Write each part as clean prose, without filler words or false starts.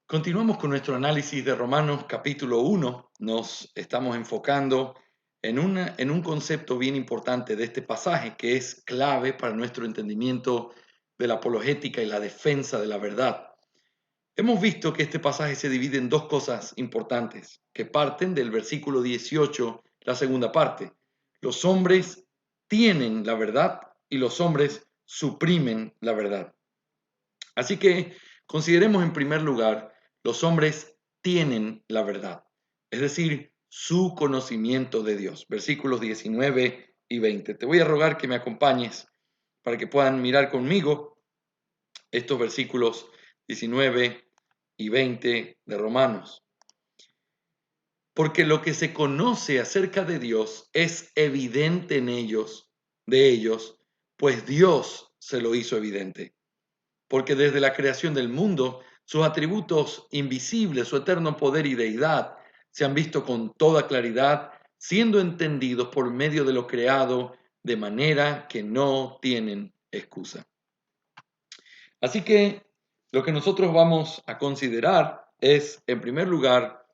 Continuamos con nuestro análisis de Romanos capítulo 1. Nos estamos enfocando en un concepto bien importante de este pasaje que es clave para nuestro entendimiento de la apologética y la defensa de la verdad. Hemos visto que este pasaje se divide en dos cosas importantes que parten del versículo 18, la segunda parte. Los hombres tienen la verdad y los hombres suprimen la verdad. Así que consideremos en primer lugar, los hombres tienen la verdad, es decir, su conocimiento de Dios. Versículos 19 y 20. Te voy a rogar que me acompañes para que puedan mirar conmigo estos versículos 19 y 20 de Romanos. Porque lo que se conoce acerca de Dios es evidente de ellos, pues Dios se lo hizo evidente. Porque desde la creación del mundo, sus atributos invisibles, su eterno poder y deidad, se han visto con toda claridad, siendo entendidos por medio de lo creado, de manera que no tienen excusa. Así que lo que nosotros vamos a considerar es, en primer lugar,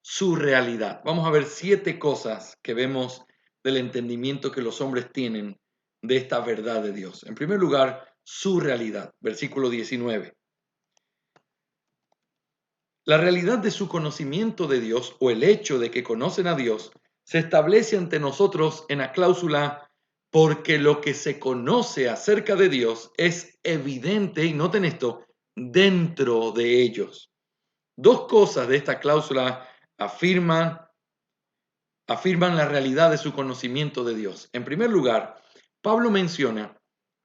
su realidad. Vamos a ver 7 cosas que vemos del entendimiento que los hombres tienen de esta verdad de Dios. En primer lugar, su realidad. Versículo 19. La realidad de su conocimiento de Dios o el hecho de que conocen a Dios se establece ante nosotros en la cláusula porque lo que se conoce acerca de Dios es evidente, y noten esto, dentro de ellos. Dos cosas de esta cláusula afirman la realidad de su conocimiento de Dios. En primer lugar, Pablo menciona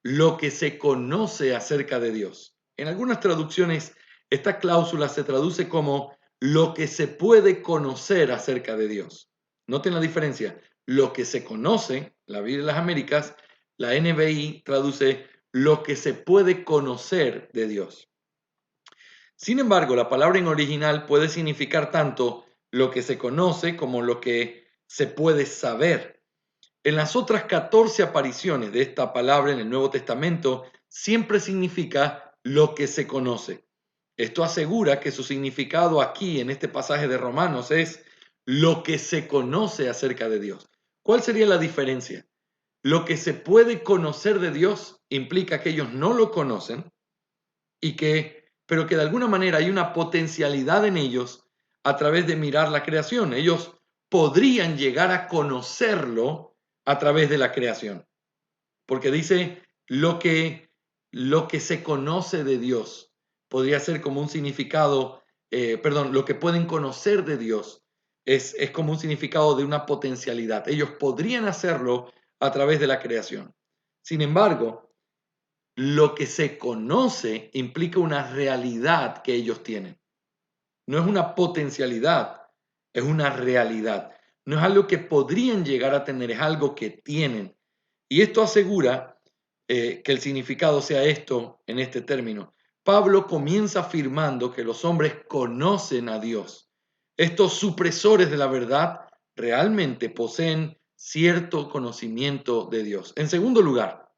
lo que se conoce acerca de Dios. En algunas traducciones, esta cláusula se traduce como lo que se puede conocer acerca de Dios. Noten la diferencia. Lo que se conoce, la Biblia de las Américas, la NBI traduce lo que se puede conocer de Dios. Sin embargo, la palabra en original puede significar tanto lo que se conoce como lo que se puede saber. En las otras 14 apariciones de esta palabra en el Nuevo Testamento, siempre significa lo que se conoce. Esto asegura que su significado aquí en este pasaje de Romanos es lo que se conoce acerca de Dios. ¿Cuál sería la diferencia? Lo que se puede conocer de Dios implica que ellos no lo conocen pero que de alguna manera hay una potencialidad en ellos a través de mirar la creación. Ellos podrían llegar a conocerlo a través de la creación, porque dice lo que se conoce de Dios podría ser como un significado, lo que pueden conocer de Dios es como un significado de una potencialidad. Ellos podrían hacerlo a través de la creación. Sin embargo, lo que se conoce implica una realidad que ellos tienen. No es una potencialidad, es una realidad. No es algo que podrían llegar a tener, es algo que tienen. Y esto asegura que el significado sea esto en este término. Pablo comienza afirmando que los hombres conocen a Dios. Estos supresores de la verdad realmente poseen cierto conocimiento de Dios. En segundo lugar,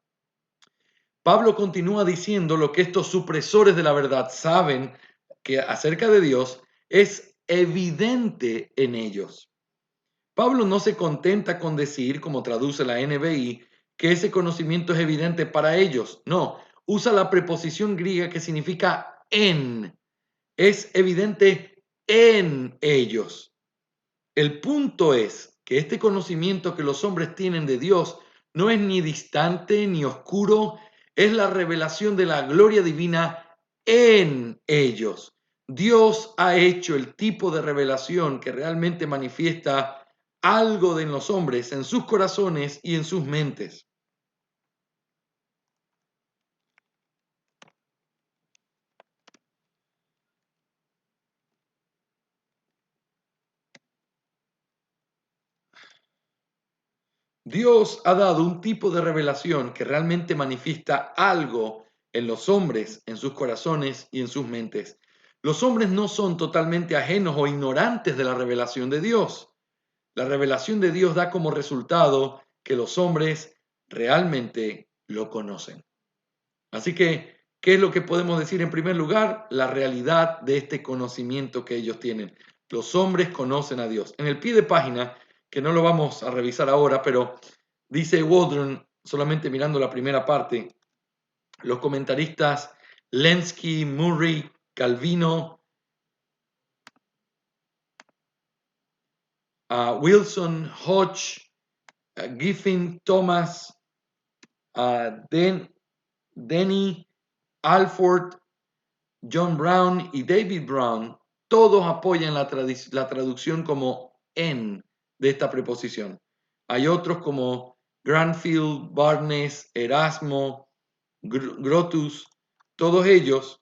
Pablo continúa diciendo lo que estos supresores de la verdad saben que acerca de Dios es evidente en ellos. Pablo no se contenta con decir, como traduce la NBI, que ese conocimiento es evidente para ellos. No, usa la preposición griega que significa en. Es evidente en ellos. El punto es que este conocimiento que los hombres tienen de Dios no es ni distante ni oscuro, es la revelación de la gloria divina en ellos. Dios ha hecho el tipo de revelación que realmente manifiesta algo de los hombres, en sus corazones y en sus mentes. Dios ha dado un tipo de revelación que realmente manifiesta algo en los hombres, en sus corazones y en sus mentes. Los hombres no son totalmente ajenos o ignorantes de la revelación de Dios. La revelación de Dios da como resultado que los hombres realmente lo conocen. Así que, ¿Qué es lo que podemos decir en primer lugar? La realidad de este conocimiento que ellos tienen. Los hombres conocen a Dios. En el pie de página, que no lo vamos a revisar ahora, pero dice Waldron, solamente mirando la primera parte, los comentaristas Lenski, Murray, Calvino, Wilson, Hodge, Giffin, Thomas, Denny, Alford, John Brown y David Brown, todos apoyan la traducción como en de esta preposición. Hay otros como Granfield, Barnes, Erasmo, Grotus, todos ellos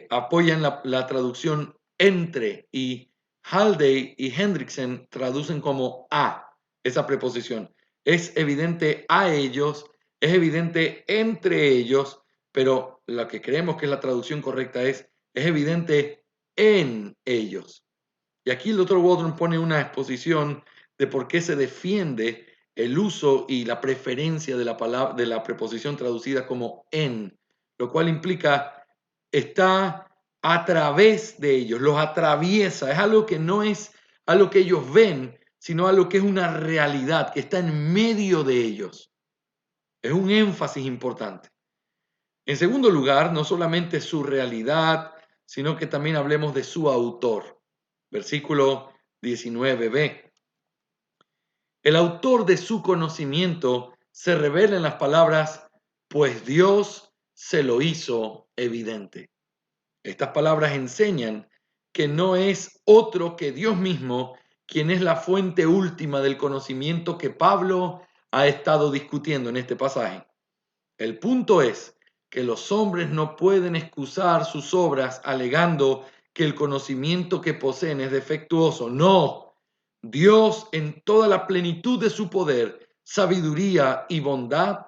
apoyan la traducción entre, y Haldane y Hendrickson traducen como a esa preposición. Es evidente a ellos, es evidente entre ellos, pero lo que creemos que es la traducción correcta es evidente en ellos. Y aquí el Dr. Waldron pone una exposición de por qué se defiende el uso y la preferencia de la palabra, de la preposición traducida como en, lo cual implica está a través de ellos, los atraviesa, es algo que no es algo que ellos ven, sino algo que es una realidad, que está en medio de ellos. Es un énfasis importante. En segundo lugar, no solamente su realidad, sino que también hablemos de su autor. Versículo 19b. El autor de su conocimiento se revela en las palabras, pues Dios se lo hizo evidente. Estas palabras enseñan que no es otro que Dios mismo quien es la fuente última del conocimiento que Pablo ha estado discutiendo en este pasaje. El punto es que los hombres no pueden excusar sus obras alegando que el conocimiento que poseen es defectuoso. No, Dios en toda la plenitud de su poder, sabiduría y bondad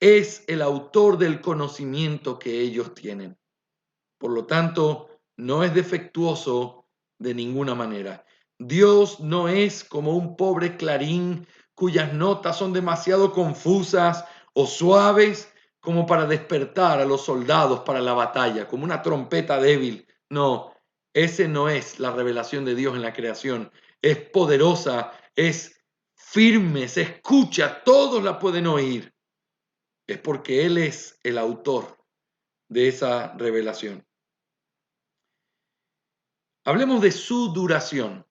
es el autor del conocimiento que ellos tienen. Por lo tanto, no es defectuoso de ninguna manera. Dios no es como un pobre clarín cuyas notas son demasiado confusas o suaves como para despertar a los soldados para la batalla, como una trompeta débil. No, ese no es la revelación de Dios en la creación. Es poderosa, es firme, se escucha, todos la pueden oír. Es porque Él es el autor de esa revelación. Hablemos de su duración.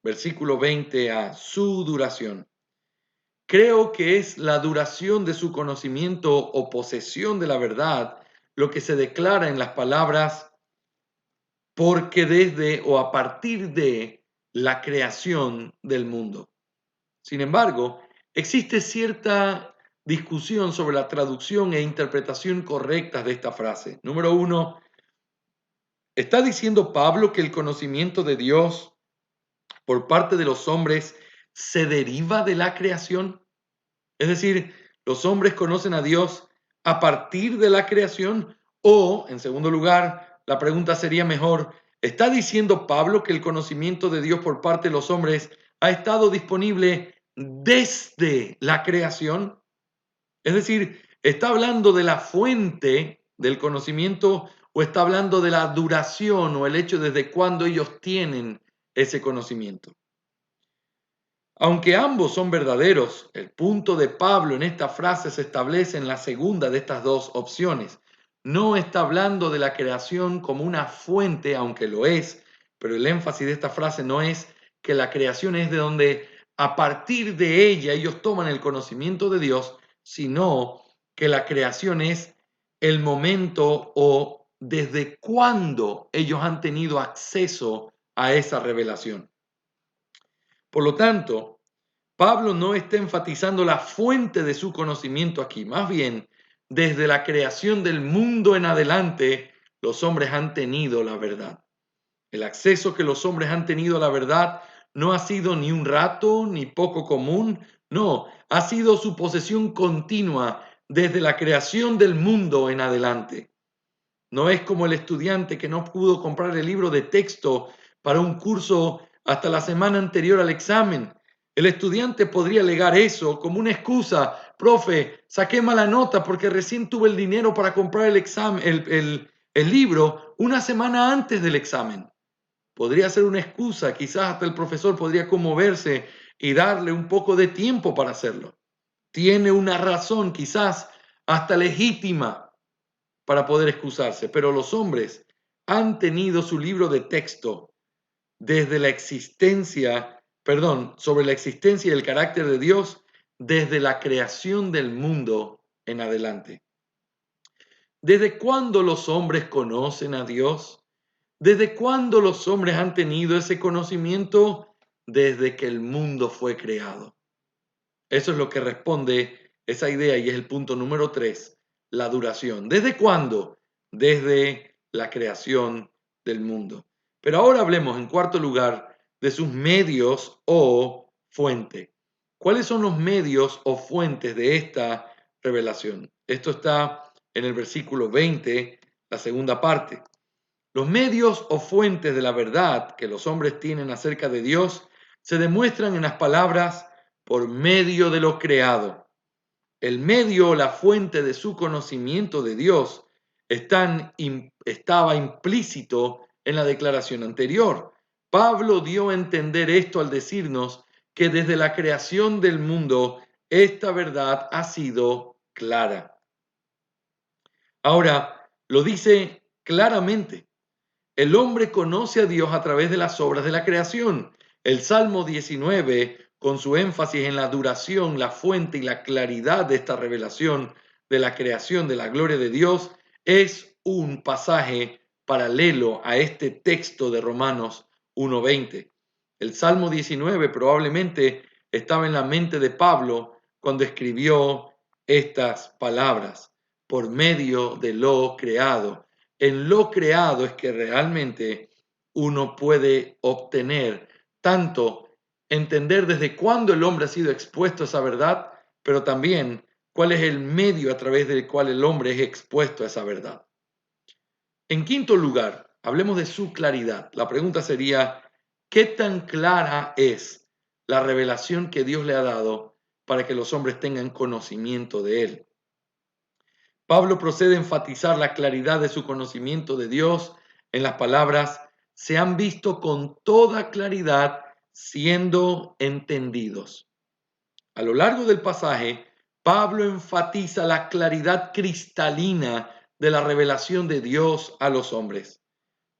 Versículo 20a, su duración. Creo que es la duración de su conocimiento o posesión de la verdad lo que se declara en las palabras porque desde o a partir de la creación del mundo. Sin embargo, existe cierta discusión sobre la traducción e interpretación correctas de esta frase. Número uno, ¿está diciendo Pablo que el conocimiento de Dios por parte de los hombres se deriva de la creación? Es decir, ¿los hombres conocen a Dios a partir de la creación? O, en segundo lugar, la pregunta sería mejor, ¿está diciendo Pablo que el conocimiento de Dios por parte de los hombres ha estado disponible desde la creación? Es decir, ¿está hablando de la fuente del conocimiento o está hablando de la duración o el hecho desde cuándo ellos tienen ese conocimiento? Aunque ambos son verdaderos, el punto de Pablo en esta frase se establece en la segunda de estas dos opciones. No está hablando de la creación como una fuente, aunque lo es, pero el énfasis de esta frase no es que la creación es de donde a partir de ella ellos toman el conocimiento de Dios, sino que la creación es el momento o desde cuándo ellos han tenido acceso a esa revelación. Por lo tanto, Pablo no está enfatizando la fuente de su conocimiento aquí, más bien, desde la creación del mundo en adelante, los hombres han tenido la verdad. El acceso que los hombres han tenido a la verdad no ha sido ni un rato ni poco común, no, ha sido su posesión continua desde la creación del mundo en adelante. No es como el estudiante que no pudo comprar el libro de texto para un curso hasta la semana anterior al examen. El estudiante podría alegar eso como una excusa. Profe, saqué mala nota porque recién tuve el dinero para comprar el libro una semana antes del examen. Podría ser una excusa, quizás hasta el profesor podría conmoverse y darle un poco de tiempo para hacerlo. Tiene una razón, quizás hasta legítima, para poder excusarse, pero los hombres han tenido su libro de texto desde la existencia, sobre la existencia y el carácter de Dios desde la creación del mundo en adelante. ¿Desde cuándo los hombres conocen a Dios? ¿Desde cuándo los hombres han tenido ese conocimiento? Desde que el mundo fue creado. Eso es lo que responde esa idea y es el punto número 3, la duración. ¿Desde cuándo? Desde la creación del mundo. Pero ahora hablemos, en cuarto lugar, de sus medios o fuente. ¿Cuáles son los medios o fuentes de esta revelación? Esto está en el versículo 20, la segunda parte. Los medios o fuentes de la verdad que los hombres tienen acerca de Dios se demuestran en las palabras por medio de lo creado. El medio o la fuente de su conocimiento de Dios estaba implícito en la declaración anterior. Pablo dio a entender esto al decirnos que desde la creación del mundo esta verdad ha sido clara. Ahora, lo dice claramente. El hombre conoce a Dios a través de las obras de la creación. El Salmo 19, con su énfasis en la duración, la fuente y la claridad de esta revelación de la creación de la gloria de Dios, es un pasaje paralelo a este texto de Romanos 1:20. El Salmo 19 probablemente estaba en la mente de Pablo cuando escribió estas palabras, por medio de lo creado. En lo creado es que realmente uno puede obtener tanto entender desde cuándo el hombre ha sido expuesto a esa verdad, pero también cuál es el medio a través del cual el hombre es expuesto a esa verdad. En quinto lugar, hablemos de su claridad. La pregunta sería, ¿qué tan clara es la revelación que Dios le ha dado para que los hombres tengan conocimiento de él? Pablo procede a enfatizar la claridad de su conocimiento de Dios en las palabras, se han visto con toda claridad siendo entendidos. A lo largo del pasaje, Pablo enfatiza la claridad cristalina de la revelación de Dios a los hombres.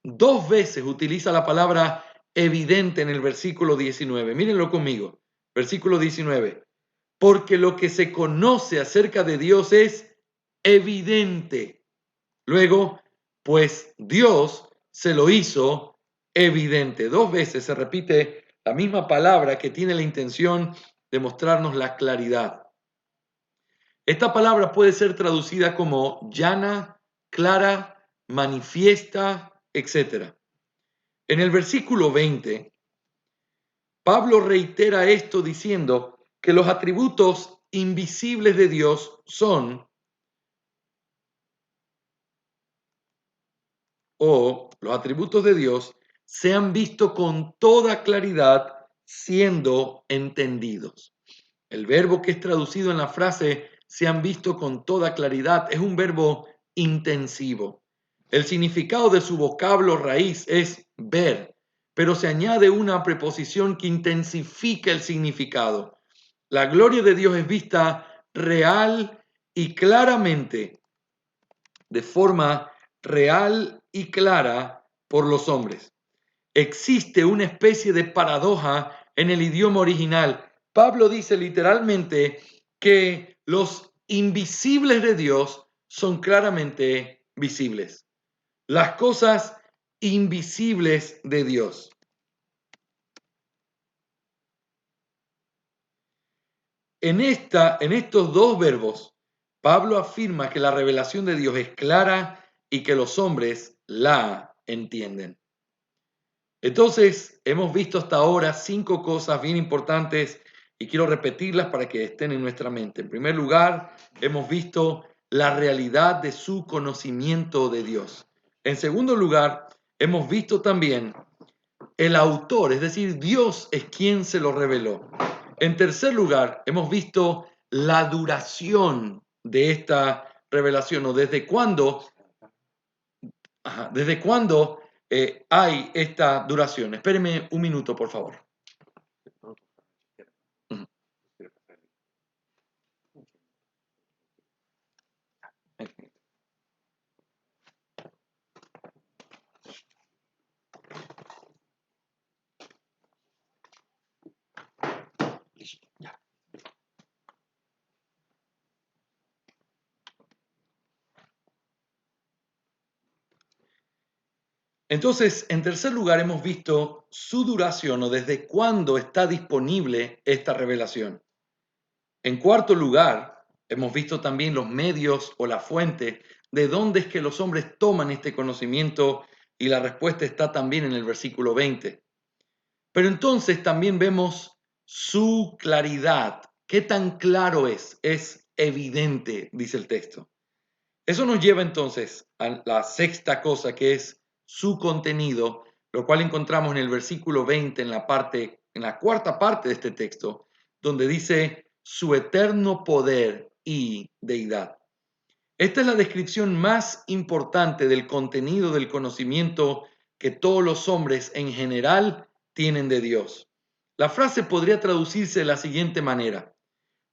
2 veces utiliza la palabra evidente en el versículo 19. Mírenlo conmigo. Versículo 19. Porque lo que se conoce acerca de Dios es evidente. Luego, pues Dios se lo hizo evidente. 2 veces se repite la misma palabra que tiene la intención de mostrarnos la claridad. Esta palabra puede ser traducida como llana, clara, manifiesta, etc. En el versículo 20, Pablo reitera esto diciendo que los atributos invisibles de Dios son, o los atributos de Dios, se han visto con toda claridad siendo entendidos. El verbo que es traducido en la frase se han visto con toda claridad es un verbo intensivo. El significado de su vocablo raíz es ver, pero se añade una preposición que intensifica el significado. La gloria de Dios es vista real y claramente, de forma real y clara por los hombres. Existe una especie de paradoja en el idioma original. Pablo dice literalmente que los invisibles de Dios son claramente visibles. Las cosas invisibles de Dios. En estos 2 verbos, Pablo afirma que la revelación de Dios es clara y que los hombres la entienden. Entonces, hemos visto hasta ahora 5 cosas bien importantes y quiero repetirlas para que estén en nuestra mente. En primer lugar, hemos visto la realidad de su conocimiento de Dios. En segundo lugar, hemos visto también el autor, es decir, Dios es quien se lo reveló. En tercer lugar, hemos visto la duración de esta revelación o desde cuándo hay esta duración. Espéreme un minuto, por favor. Ujú. Listo, ya. Entonces, en tercer lugar, hemos visto su duración o desde cuándo está disponible esta revelación. En cuarto lugar, hemos visto también los medios o la fuente de dónde es que los hombres toman este conocimiento y la respuesta está también en el versículo 20. Pero entonces también vemos su claridad. ¿Qué tan claro es? Es evidente, dice el texto. Eso nos lleva entonces a la sexta cosa, que es su contenido, lo cual encontramos en el versículo 20, en la cuarta parte de este texto, donde dice su eterno poder y deidad. Esta es la descripción más importante del contenido del conocimiento que todos los hombres en general tienen de Dios. La frase podría traducirse de la siguiente manera: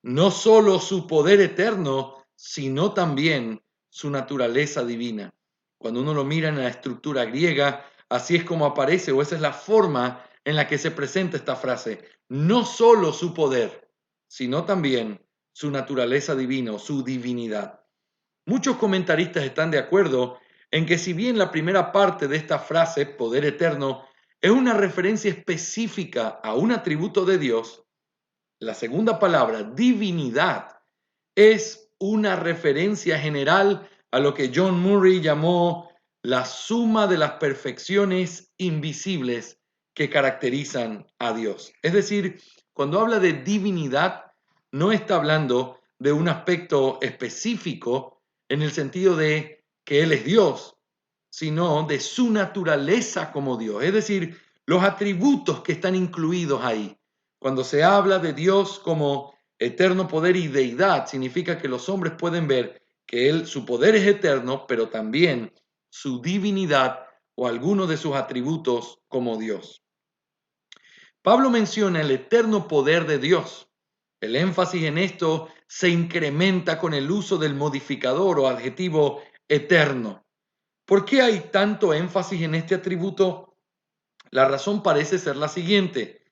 no solo su poder eterno, sino también su naturaleza divina. Cuando uno lo mira en la estructura griega, así es como aparece, o esa es la forma en la que se presenta esta frase. No solo su poder, sino también su naturaleza divina o su divinidad. Muchos comentaristas están de acuerdo en que si bien la primera parte de esta frase, poder eterno, es una referencia específica a un atributo de Dios, la segunda palabra, divinidad, es una referencia general a lo que John Murray llamó la suma de las perfecciones invisibles que caracterizan a Dios. Es decir, cuando habla de divinidad, no está hablando de un aspecto específico en el sentido de que Él es Dios, sino de su naturaleza como Dios. Es decir, los atributos que están incluidos ahí. Cuando se habla de Dios como eterno poder y deidad, significa que los hombres pueden ver que su poder es eterno, pero también su divinidad o algunos de sus atributos como Dios. Pablo menciona el eterno poder de Dios. El énfasis en esto se incrementa con el uso del modificador o adjetivo eterno. ¿Por qué hay tanto énfasis en este atributo? La razón parece ser la siguiente.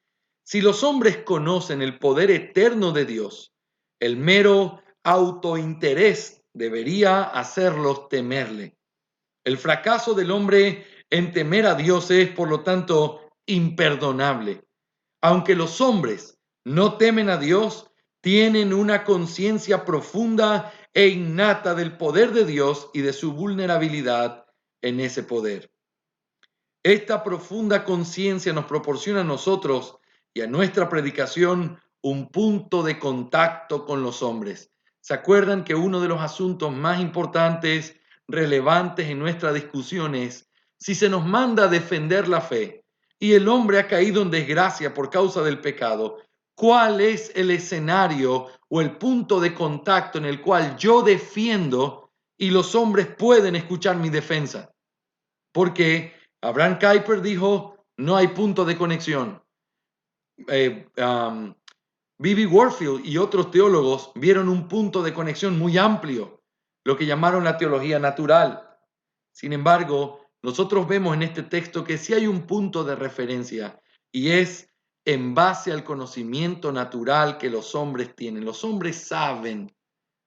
Si los hombres conocen el poder eterno de Dios, el mero autointerés debería hacerlos temerle. El fracaso del hombre en temer a Dios es, por lo tanto, imperdonable. Aunque los hombres no temen a Dios, tienen una conciencia profunda e innata del poder de Dios y de su vulnerabilidad en ese poder. Esta profunda conciencia nos proporciona a nosotros y a nuestra predicación un punto de contacto con los hombres. ¿Se acuerdan que uno de los asuntos más importantes, relevantes en nuestra discusión es si se nos manda a defender la fe y el hombre ha caído en desgracia por causa del pecado? ¿Cuál es el escenario o el punto de contacto en el cual yo defiendo y los hombres pueden escuchar mi defensa? Porque Abraham Kuyper dijo, no hay punto de conexión. B.B. Warfield y otros teólogos vieron un punto de conexión muy amplio, lo que llamaron la teología natural. Sin embargo, nosotros vemos en este texto que sí hay un punto de referencia y es en base al conocimiento natural que los hombres tienen. Los hombres saben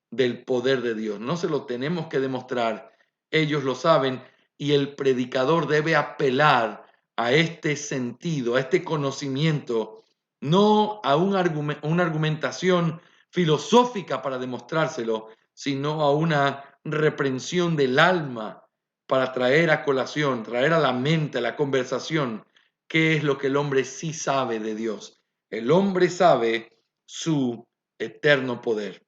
del poder de Dios, no se lo tenemos que demostrar, ellos lo saben y el predicador debe apelar a este sentido, a este conocimiento, no a una argumentación filosófica para demostrárselo, sino a una reprensión del alma para traer a colación, traer a la mente, a la conversación, qué es lo que el hombre sí sabe de Dios. El hombre sabe su eterno poder.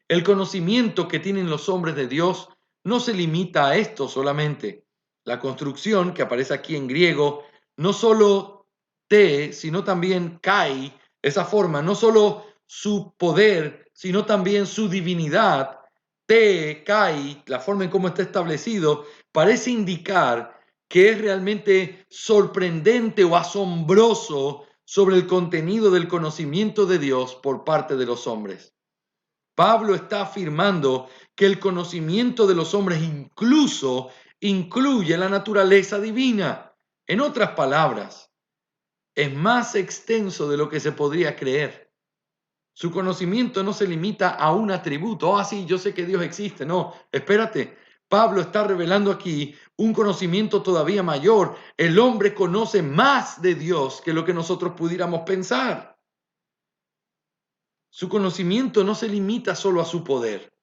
El conocimiento que tienen los hombres de Dios no se limita a esto solamente. La construcción, que aparece aquí en griego, no solo te, sino también kai, esa forma, no solo su poder, sino también su divinidad, te, kai, la forma en cómo está establecido, parece indicar que es realmente sorprendente o asombroso sobre el contenido del conocimiento de Dios por parte de los hombres. Pablo está afirmando que el conocimiento de los hombres incluso incluye la naturaleza divina. En otras palabras, es más extenso de lo que se podría creer. Su conocimiento no se limita a un atributo. Ah, sí, yo sé que Dios existe. No, espérate. Pablo está revelando aquí un conocimiento todavía mayor. El hombre conoce más de Dios que lo que nosotros pudiéramos pensar. Su conocimiento no se limita solo a su poder.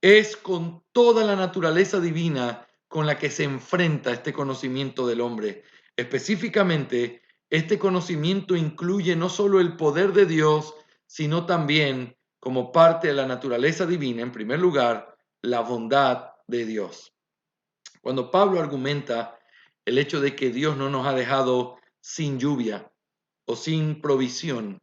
Es con toda la naturaleza divina con la que se enfrenta este conocimiento del hombre. Específicamente, este conocimiento incluye no solo el poder de Dios, sino también, como parte de la naturaleza divina, en primer lugar, la bondad de Dios. Cuando Pablo argumenta el hecho de que Dios no nos ha dejado sin lluvia o sin provisión,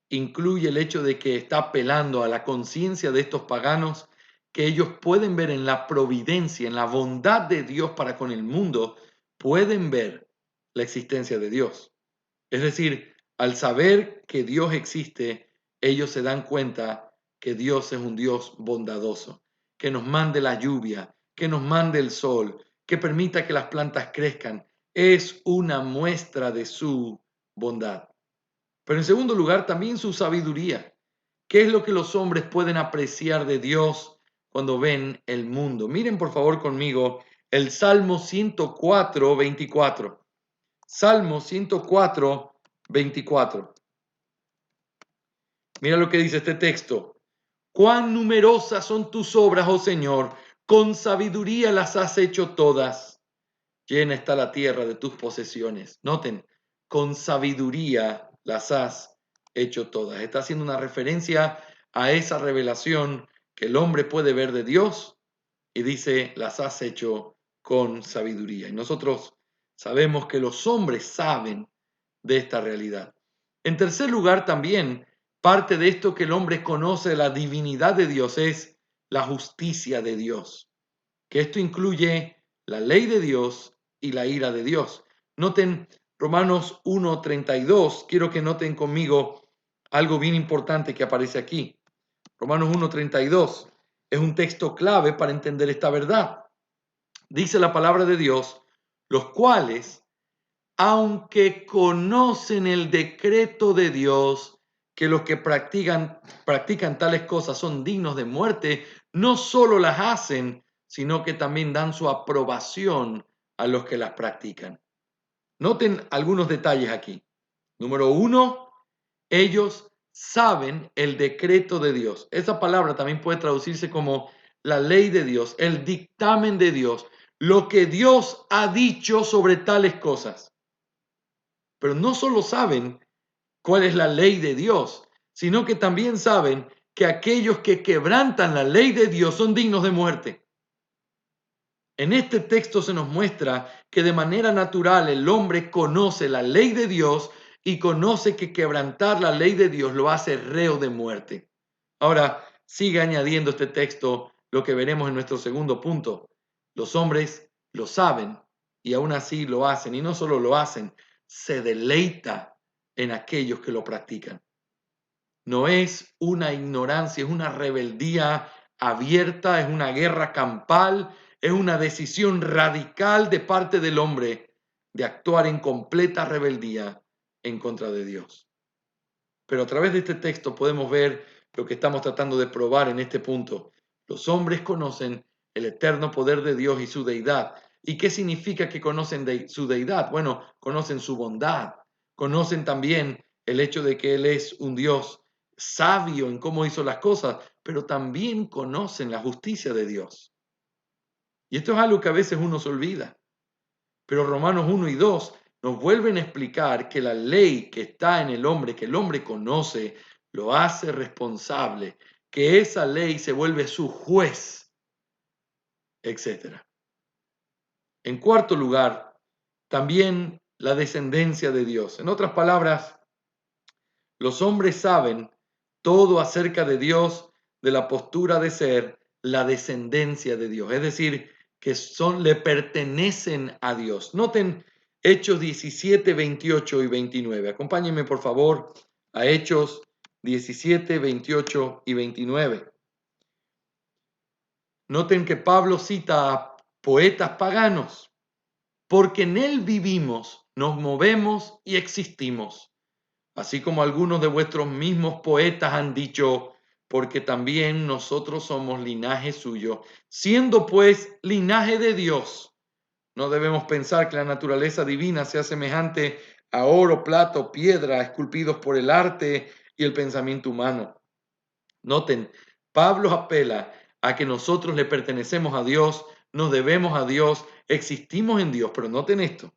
incluye el hecho de que está apelando a la conciencia de estos paganos, que ellos pueden ver en la providencia, en la bondad de Dios para con el mundo, pueden ver la existencia de Dios. Es decir, al saber que Dios existe, ellos se dan cuenta que Dios es un Dios bondadoso, que nos mande la lluvia, que nos mande el sol, que permita que las plantas crezcan. Es una muestra de su bondad. Pero en segundo lugar, también su sabiduría. ¿Qué es lo que los hombres pueden apreciar de Dios cuando ven el mundo? Miren por favor conmigo el Salmo 104, 24. Salmo 104, 24. Mira lo que dice este texto. Cuán numerosas son tus obras, oh Señor, con sabiduría las has hecho todas. Llena está la tierra de tus posesiones. Noten, con sabiduría las has hecho todas. Está haciendo una referencia a esa revelación que el hombre puede ver de Dios y dice, las has hecho con sabiduría. Y nosotros sabemos que los hombres saben de esta realidad. En tercer lugar, también parte de esto que el hombre conoce, la divinidad de Dios, es la justicia de Dios. Que esto incluye la ley de Dios y la ira de Dios. Noten Romanos 1:32. Quiero que noten conmigo algo bien importante que aparece aquí. Romanos 1:32 es un texto clave para entender esta verdad. Dice la palabra de Dios, los cuales, aunque conocen el decreto de Dios, que los que practican tales cosas son dignos de muerte, no solo las hacen, sino que también dan su aprobación a los que las practican. Noten algunos detalles aquí. Número uno, ellos saben el decreto de Dios. Esa palabra también puede traducirse como la ley de Dios, el dictamen de Dios, lo que Dios ha dicho sobre tales cosas. Pero no solo saben cuál es la ley de Dios, sino que también saben que aquellos que quebrantan la ley de Dios son dignos de muerte. En este texto se nos muestra que de manera natural el hombre conoce la ley de Dios y conoce que quebrantar la ley de Dios lo hace reo de muerte. Ahora, sigue añadiendo este texto lo que veremos en nuestro segundo punto. Los hombres lo saben y aún así lo hacen. Y no solo lo hacen, se deleita en aquellos que lo practican. No es una ignorancia, es una rebeldía abierta, es una guerra campal, es una decisión radical de parte del hombre de actuar en completa rebeldía en contra de Dios. Pero a través de este texto podemos ver lo que estamos tratando de probar en este punto. Los hombres conocen el eterno poder de Dios y su deidad. ¿Y qué significa que conocen su deidad? Bueno, conocen su bondad, conocen también el hecho de que Él es un Dios sabio en cómo hizo las cosas, pero también conocen la justicia de Dios. Y esto es algo que a veces uno se olvida. Pero Romanos 1 y 2 nos vuelven a explicar que la ley que está en el hombre, que el hombre conoce, lo hace responsable, que esa ley se vuelve su juez, etc. En cuarto lugar, también la descendencia de Dios. En otras palabras, Los hombres saben todo acerca de Dios, de la postura de ser la descendencia de Dios, es decir, que le pertenecen a Dios. Noten Hechos 17, 28 y 29. Acompáñenme por favor a Hechos 17, 28 y 29. Noten que Pablo cita a poetas paganos, porque en él vivimos, nos movemos y existimos. Así como algunos de vuestros mismos poetas han dicho, porque también nosotros somos linaje suyo, siendo pues linaje de Dios. No debemos pensar que la naturaleza divina sea semejante a oro, plata o piedra esculpidos por el arte y el pensamiento humano. Noten, Pablo apela a que nosotros le pertenecemos a Dios, nos debemos a Dios, existimos en Dios, pero noten esto,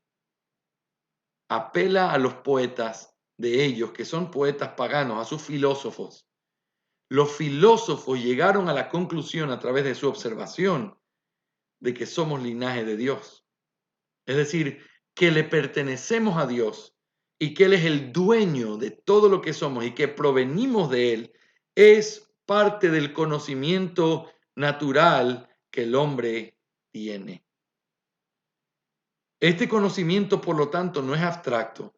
apela a los poetas de ellos, que son poetas paganos, a sus filósofos. Los filósofos llegaron a la conclusión a través de su observación de que somos linaje de Dios. Es decir, que le pertenecemos a Dios y que Él es el dueño de todo lo que somos y que provenimos de Él, es parte del conocimiento natural que el hombre tiene. Este conocimiento, por lo tanto, no es abstracto.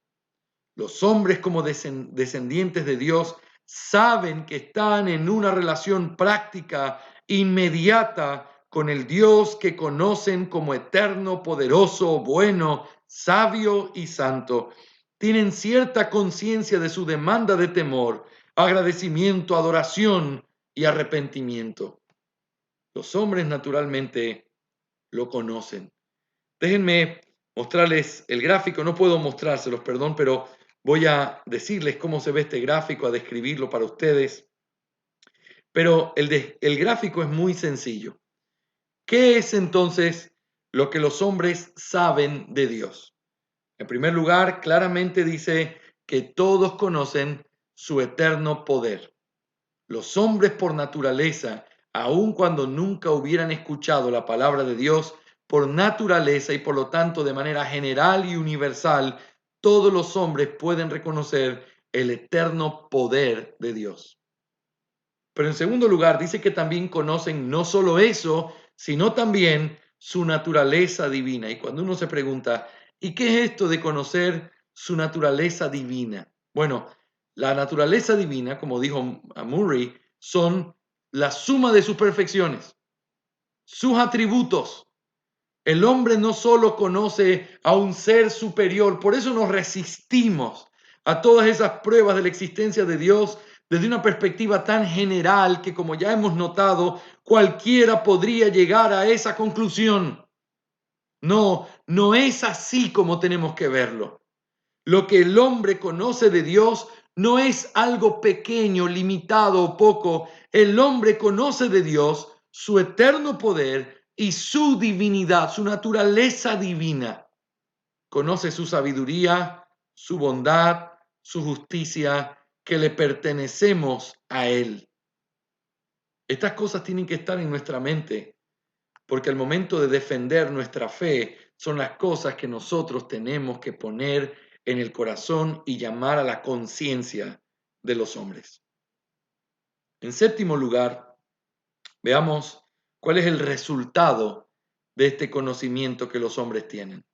Los hombres como descendientes de Dios saben que están en una relación práctica, inmediata, con el Dios que conocen como eterno, poderoso, bueno, sabio y santo. Tienen cierta conciencia de su demanda de temor, agradecimiento, adoración y arrepentimiento. Los hombres naturalmente lo conocen. Déjenme mostrarles el gráfico, no puedo mostrárselos, perdón, pero voy a decirles cómo se ve este gráfico, a describirlo para ustedes. Pero el gráfico es muy sencillo. ¿Qué es entonces lo que los hombres saben de Dios? En primer lugar, claramente dice que todos conocen su eterno poder. Los hombres por naturaleza, aun cuando nunca hubieran escuchado la palabra de Dios, por naturaleza y por lo tanto de manera general y universal, todos los hombres pueden reconocer el eterno poder de Dios. Pero en segundo lugar, dice que también conocen no solo eso, sino también su naturaleza divina. Y cuando uno se pregunta, ¿y qué es esto de conocer su naturaleza divina? Bueno, la naturaleza divina, como dijo Murray, son la suma de sus perfecciones, sus atributos. El hombre no solo conoce a un ser superior, por eso nos resistimos a todas esas pruebas de la existencia de Dios desde una perspectiva tan general que, como ya hemos notado, cualquiera podría llegar a esa conclusión. No, no es así como tenemos que verlo. Lo que el hombre conoce de Dios no es algo pequeño, limitado o poco. El hombre conoce de Dios su eterno poder y su divinidad, su naturaleza divina. Conoce su sabiduría, su bondad, su justicia, que le pertenecemos a Él. Estas cosas tienen que estar en nuestra mente, porque al momento de defender nuestra fe son las cosas que nosotros tenemos que poner en el corazón y llamar a la conciencia de los hombres. En séptimo lugar, veamos cuál es el resultado de este conocimiento que los hombres tienen.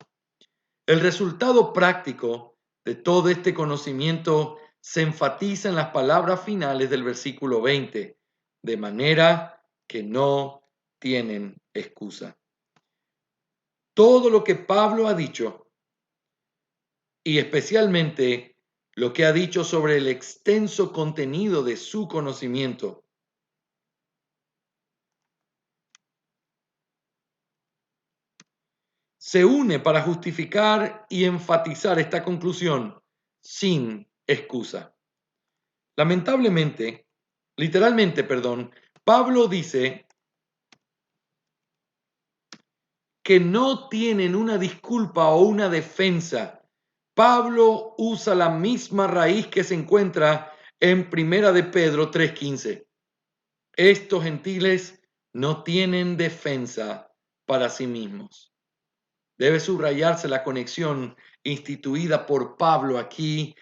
El resultado práctico de todo este conocimiento se enfatiza en las palabras finales del versículo 20, de manera que no tienen excusa. Todo lo que Pablo ha dicho, y especialmente lo que ha dicho sobre el extenso contenido de su conocimiento, se une para justificar y enfatizar esta conclusión sin excusa. Literalmente, Pablo dice que no tienen una disculpa o una defensa. Pablo usa la misma raíz que se encuentra en Primera de Pedro 3:15. Estos gentiles no tienen defensa para sí mismos. Debe subrayarse la conexión instituida por Pablo aquí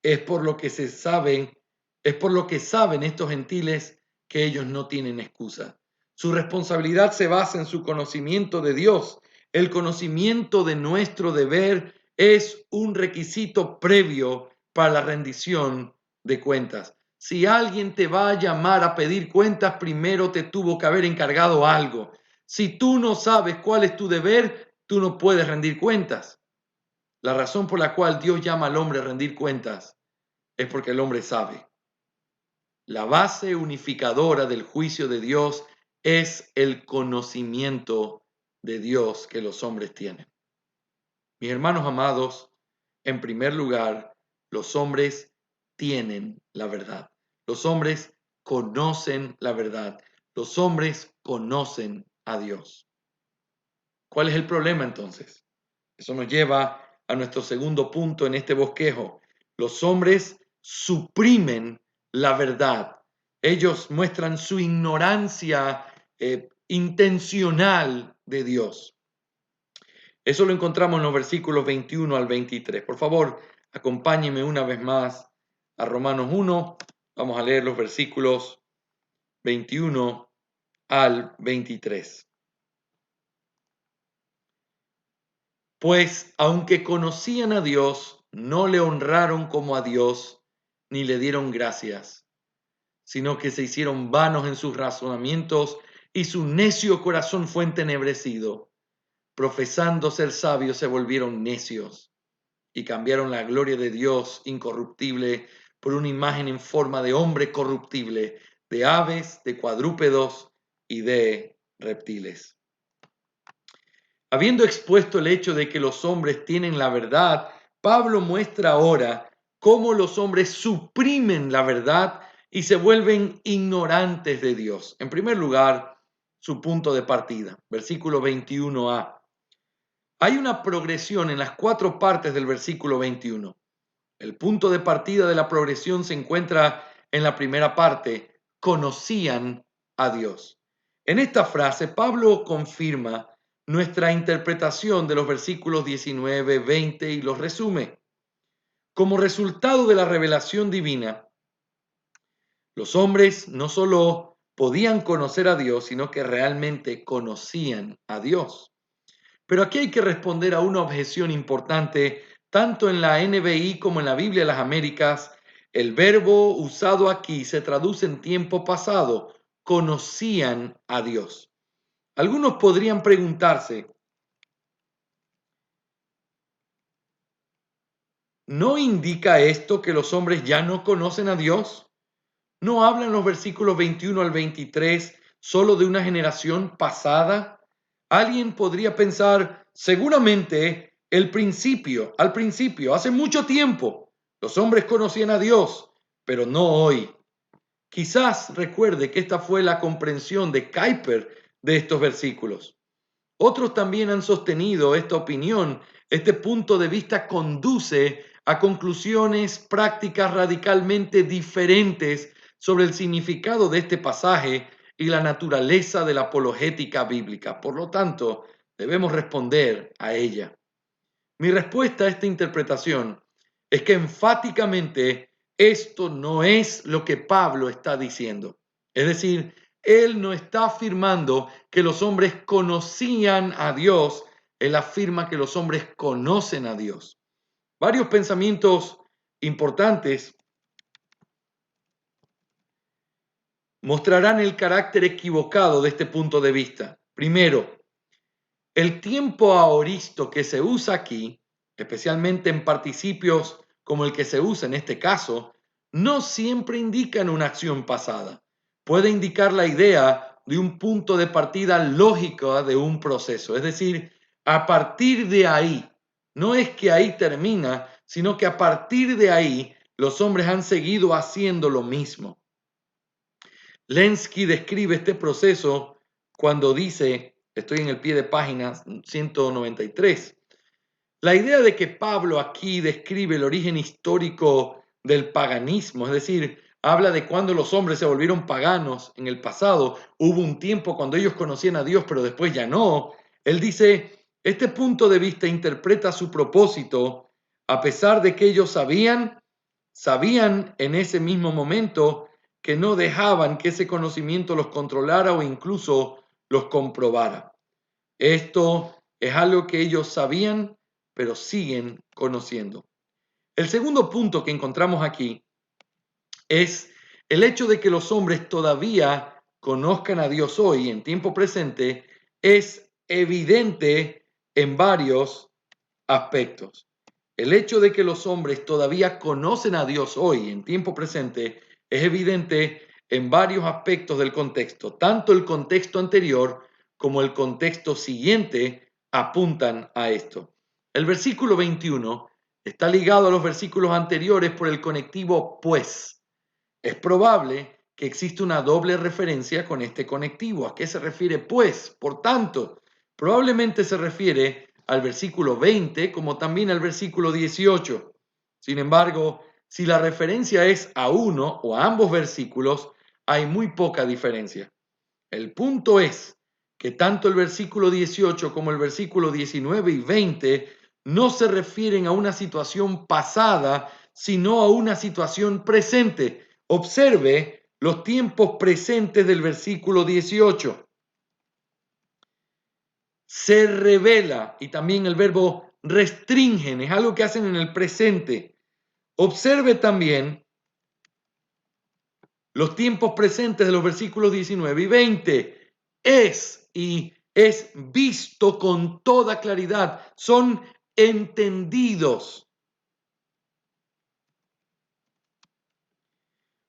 Es por lo que se saben, es por lo que saben estos gentiles que ellos no tienen excusa. Su responsabilidad se basa en su conocimiento de Dios. El conocimiento de nuestro deber es un requisito previo para la rendición de cuentas. Si alguien te va a llamar a pedir cuentas, primero te tuvo que haber encargado algo. Si tú no sabes cuál es tu deber, tú no puedes rendir cuentas. La razón por la cual Dios llama al hombre a rendir cuentas es porque el hombre sabe. La base unificadora del juicio de Dios es el conocimiento de Dios que los hombres tienen. Mis hermanos amados, en primer lugar, los hombres tienen la verdad. Los hombres conocen la verdad. Los hombres conocen a Dios. ¿Cuál es el problema entonces? Eso nos lleva a nuestro segundo punto en este bosquejo. Los hombres suprimen la verdad. Ellos muestran su ignorancia intencional de Dios. Eso lo encontramos en los versículos 21 al 23. Por favor, acompáñenme una vez más a Romanos 1. Vamos a leer los versículos 21 al 23. Pues aunque conocían a Dios, no le honraron como a Dios, ni le dieron gracias, sino que se hicieron vanos en sus razonamientos y su necio corazón fue entenebrecido. Profesando ser sabios, se volvieron necios y cambiaron la gloria de Dios incorruptible por una imagen en forma de hombre corruptible, de aves, de cuadrúpedos y de reptiles. Habiendo expuesto el hecho de que los hombres tienen la verdad, Pablo muestra ahora cómo los hombres suprimen la verdad y se vuelven ignorantes de Dios. En primer lugar, su punto de partida, versículo 21a. Hay una progresión en las 4 partes del versículo 21. El punto de partida de la progresión se encuentra en la primera parte, conocían a Dios. En esta frase, Pablo confirma nuestra interpretación de los versículos 19, 20 y los resume. Como resultado de la revelación divina, los hombres no solo podían conocer a Dios, sino que realmente conocían a Dios. Pero aquí hay que responder a una objeción importante, tanto en la NBI como en la Biblia de las Américas. El verbo usado aquí se traduce en tiempo pasado, conocían a Dios. Algunos podrían preguntarse, ¿no indica esto que los hombres ya no conocen a Dios? ¿No hablan los versículos 21 al 23 solo de una generación pasada? Alguien podría pensar, seguramente al principio, hace mucho tiempo, los hombres conocían a Dios, pero no hoy. Quizás recuerde que esta fue la comprensión de Kuyper de estos versículos. Otros también han sostenido esta opinión. Este punto de vista conduce a conclusiones prácticas radicalmente diferentes sobre el significado de este pasaje y la naturaleza de la apologética bíblica. Por lo tanto, debemos responder a ella. Mi respuesta a esta interpretación es que enfáticamente esto no es lo que Pablo está diciendo. Es decir, él no está afirmando que los hombres conocían a Dios, él afirma que los hombres conocen a Dios. Varios pensamientos importantes mostrarán el carácter equivocado de este punto de vista. Primero, el tiempo aoristo que se usa aquí, especialmente en participios como el que se usa en este caso, no siempre indican una acción pasada. Puede indicar la idea de un punto de partida lógico de un proceso. Es decir, a partir de ahí, no es que ahí termina, sino que a partir de ahí los hombres han seguido haciendo lo mismo. Lenski describe este proceso cuando dice, estoy en el pie de página 193, la idea de que Pablo aquí describe el origen histórico del paganismo, es decir, habla de cuando los hombres se volvieron paganos en el pasado, hubo un tiempo cuando ellos conocían a Dios, pero después ya no. Él dice, este punto de vista interpreta su propósito, a pesar de que ellos sabían, Sabían en ese mismo momento que no dejaban que ese conocimiento los controlara o incluso los comprobara. Esto es algo que ellos sabían, pero siguen conociendo. El segundo punto que encontramos aquí es el hecho de que los hombres todavía conozcan a Dios hoy, en tiempo presente, es evidente en varios aspectos. El hecho de que los hombres todavía conocen a Dios hoy, en tiempo presente, es evidente en varios aspectos del contexto. Tanto el contexto anterior como el contexto siguiente apuntan a esto. El versículo 21 está ligado a los versículos anteriores por el conectivo pues. Es probable que exista una doble referencia con este conectivo. ¿A qué se refiere pues? Por tanto, probablemente se refiere al versículo 20 como también al versículo 18. Sin embargo, si la referencia es a uno o a ambos versículos, hay muy poca diferencia. El punto es que tanto el versículo 18 como el versículo 19 y 20 no se refieren a una situación pasada, sino a una situación presente. Observe los tiempos presentes del versículo 18. Se revela, y también el verbo restringen, es algo que hacen en el presente. Observe también los tiempos presentes de los versículos 19 y 20. Es visto con toda claridad, son entendidos.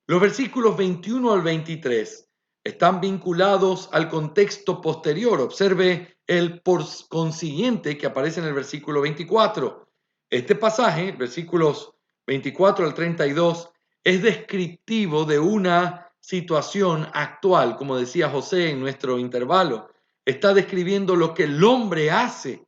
Los versículos 21 al 23 están vinculados al contexto posterior. Observe el por consiguiente que aparece en el versículo 24. Este pasaje, versículos 24 al 32, es descriptivo de una situación actual, como decía José en nuestro intervalo. Está describiendo lo que el hombre hace.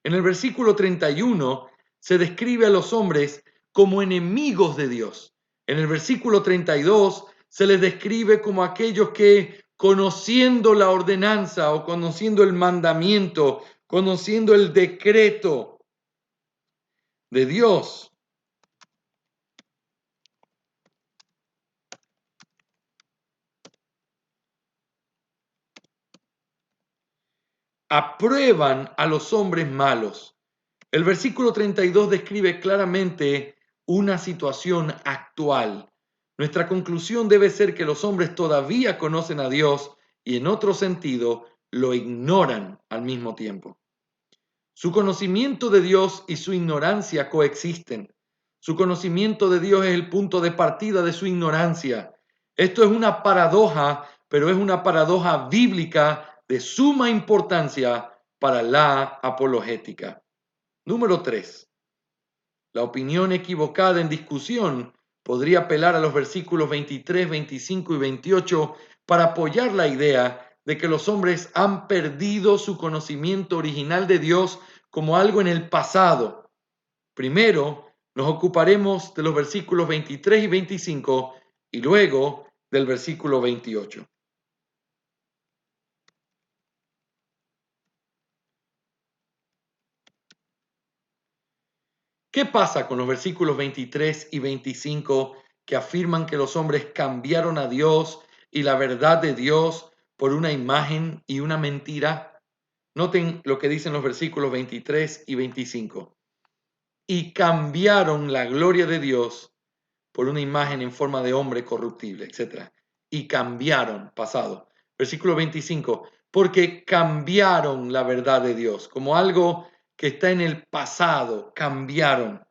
En el versículo 31 se describe a los hombres como enemigos de Dios. En el versículo 32 se les describe como aquellos que, conociendo la ordenanza o conociendo el mandamiento, conociendo el decreto de Dios, aprueban a los hombres malos. El versículo 32 describe claramente una situación actual. Nuestra conclusión debe ser que los hombres todavía conocen a Dios y en otro sentido lo ignoran al mismo tiempo. Su conocimiento de Dios y su ignorancia coexisten. Su conocimiento de Dios es el punto de partida de su ignorancia. Esto es una paradoja, pero es una paradoja bíblica de suma importancia para la apologética. Número 3. La opinión equivocada en discusión podría apelar a los versículos 23, 25 y 28 para apoyar la idea de que los hombres han perdido su conocimiento original de Dios como algo en el pasado. Primero, nos ocuparemos de los versículos 23 y 25 y luego del versículo 28. ¿Qué pasa con los versículos 23 y 25 que afirman que los hombres cambiaron a Dios y la verdad de Dios por una imagen y una mentira? Noten lo que dicen los versículos 23 y 25. Y cambiaron la gloria de Dios por una imagen en forma de hombre corruptible, etc. Y cambiaron, pasado. Versículo 25, porque cambiaron la verdad de Dios, como algo que está en el pasado, cambiaron.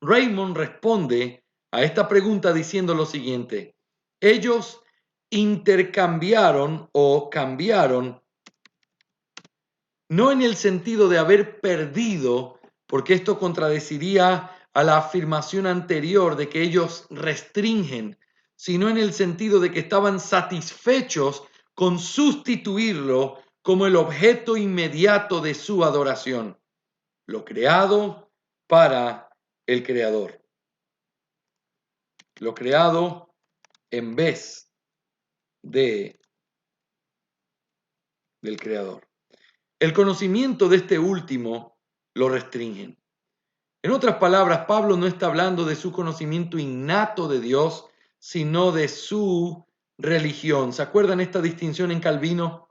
Raymond responde a esta pregunta diciendo lo siguiente: ellos intercambiaron o cambiaron, no en el sentido de haber perdido, porque esto contradeciría a la afirmación anterior de que ellos restringen, sino en el sentido de que estaban satisfechos con sustituirlo como el objeto inmediato de su adoración, lo creado para el creador, lo creado en vez de del creador. El conocimiento de este último lo restringen. En otras palabras, Pablo no está hablando de su conocimiento innato de Dios, sino de su religión. ¿Se acuerdan esta distinción en Calvino?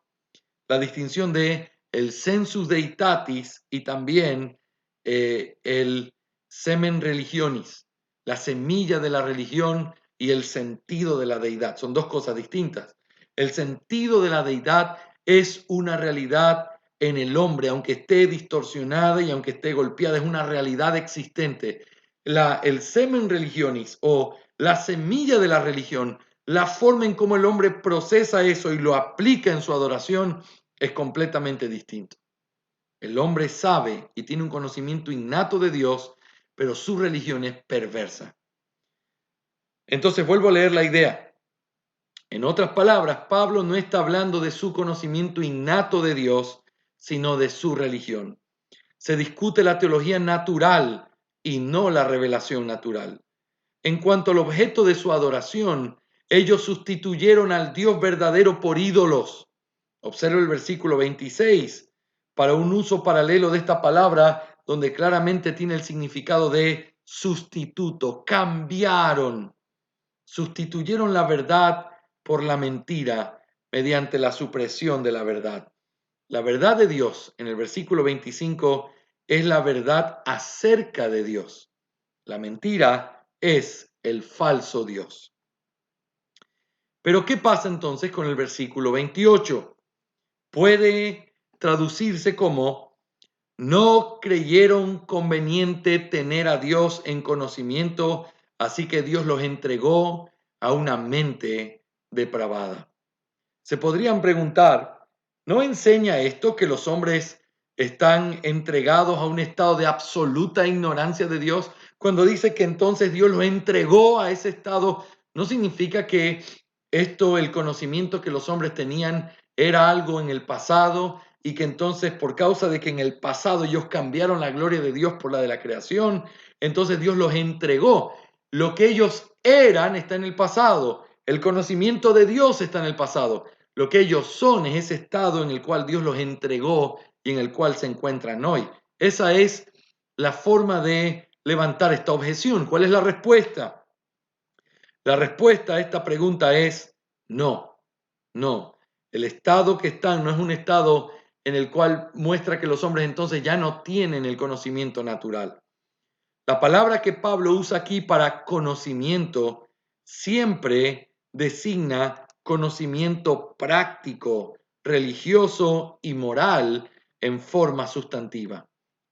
La distinción de el sensus deitatis y también el semen religionis, la semilla de la religión y el sentido de la deidad. Son dos cosas distintas. El sentido de la deidad es una realidad en el hombre, aunque esté distorsionada y aunque esté golpeada, es una realidad existente. El semen religionis o la semilla de la religión, la forma en cómo el hombre procesa eso y lo aplica en su adoración es completamente distinto. El hombre sabe y tiene un conocimiento innato de Dios, pero su religión es perversa. Entonces vuelvo a leer la idea. En otras palabras, Pablo no está hablando de su conocimiento innato de Dios, sino de su religión. Se discute la teología natural y no la revelación natural. En cuanto al objeto de su adoración, ellos sustituyeron al Dios verdadero por ídolos. Observa el versículo 26 para un uso paralelo de esta palabra, donde claramente tiene el significado de sustituto. Cambiaron, sustituyeron la verdad por la mentira mediante la supresión de la verdad. La verdad de Dios en el versículo 25 es la verdad acerca de Dios. La mentira es el falso Dios. Pero ¿qué pasa entonces con el versículo 28? Puede traducirse como: no creyeron conveniente tener a Dios en conocimiento, así que Dios los entregó a una mente depravada. Se podrían preguntar, ¿no enseña esto que los hombres están entregados a un estado de absoluta ignorancia de Dios? Cuando dice que entonces Dios los entregó a ese estado, ¿no significa que esto, el conocimiento que los hombres tenían, era algo en el pasado y que entonces por causa de que en el pasado ellos cambiaron la gloria de Dios por la de la creación, entonces Dios los entregó? Lo que ellos eran está en el pasado, el conocimiento de Dios está en el pasado. Lo que ellos son es ese estado en el cual Dios los entregó y en el cual se encuentran hoy. Esa es la forma de levantar esta objeción. ¿Cuál es la respuesta? La respuesta a esta pregunta es no, no. El estado que están no es un estado en el cual muestra que los hombres entonces ya no tienen el conocimiento natural. La palabra que Pablo usa aquí para conocimiento siempre designa conocimiento práctico, religioso y moral en forma sustantiva.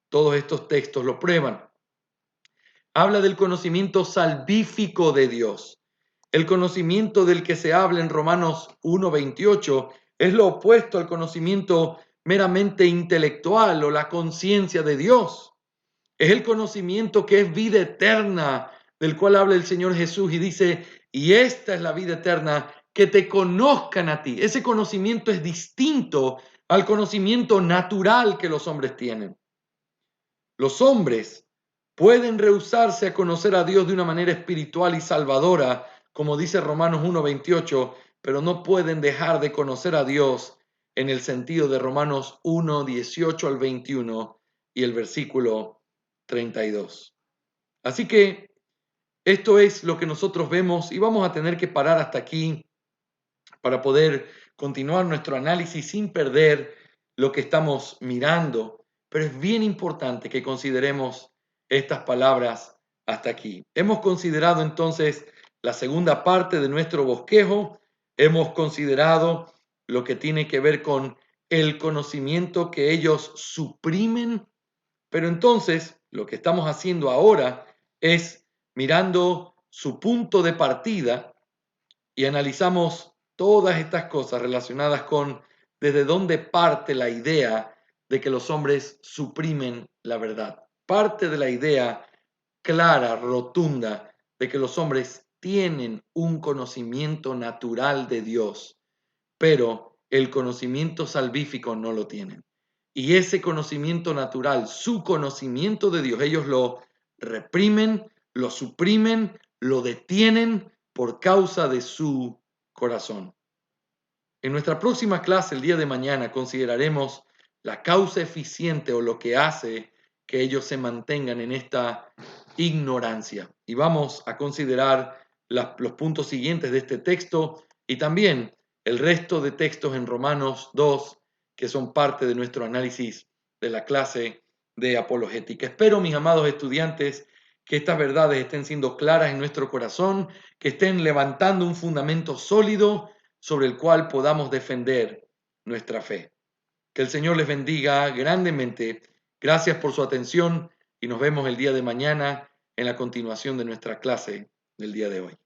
Todos estos textos lo prueban. Habla del conocimiento salvífico de Dios. El conocimiento del que se habla en Romanos 1:28 es lo opuesto al conocimiento meramente intelectual o la conciencia de Dios. Es el conocimiento que es vida eterna, del cual habla el Señor Jesús y dice, y esta es la vida eterna, que te conozcan a ti. Ese conocimiento es distinto al conocimiento natural que los hombres tienen. Los hombres pueden rehusarse a conocer a Dios de una manera espiritual y salvadora, como dice Romanos 1:28, pero no pueden dejar de conocer a Dios en el sentido de Romanos 1:18 al 21 y el versículo 32. Así que esto es lo que nosotros vemos y vamos a tener que parar hasta aquí para poder continuar nuestro análisis sin perder lo que estamos mirando. Pero es bien importante que consideremos estas palabras hasta aquí. Hemos considerado entonces la segunda parte de nuestro bosquejo. Hemos considerado lo que tiene que ver con el conocimiento que ellos suprimen. Pero entonces lo que estamos haciendo ahora es mirando su punto de partida y analizamos todas estas cosas relacionadas con desde dónde parte la idea de que los hombres suprimen la verdad. Parte de la idea clara, rotunda, de que los hombres tienen un conocimiento natural de Dios, pero el conocimiento salvífico no lo tienen. Y ese conocimiento natural, su conocimiento de Dios, ellos lo reprimen, lo suprimen, lo detienen por causa de su corazón. En nuestra próxima clase, el día de mañana, consideraremos la causa eficiente o lo que hace que ellos se mantengan en esta ignorancia. Y vamos a considerar los puntos siguientes de este texto y también el resto de textos en Romanos 2, que son parte de nuestro análisis de la clase de apologética. Espero, mis amados estudiantes, que estas verdades estén siendo claras en nuestro corazón, que estén levantando un fundamento sólido sobre el cual podamos defender nuestra fe. Que el Señor les bendiga grandemente. Gracias por su atención y nos vemos el día de mañana en la continuación de nuestra clase del día de hoy.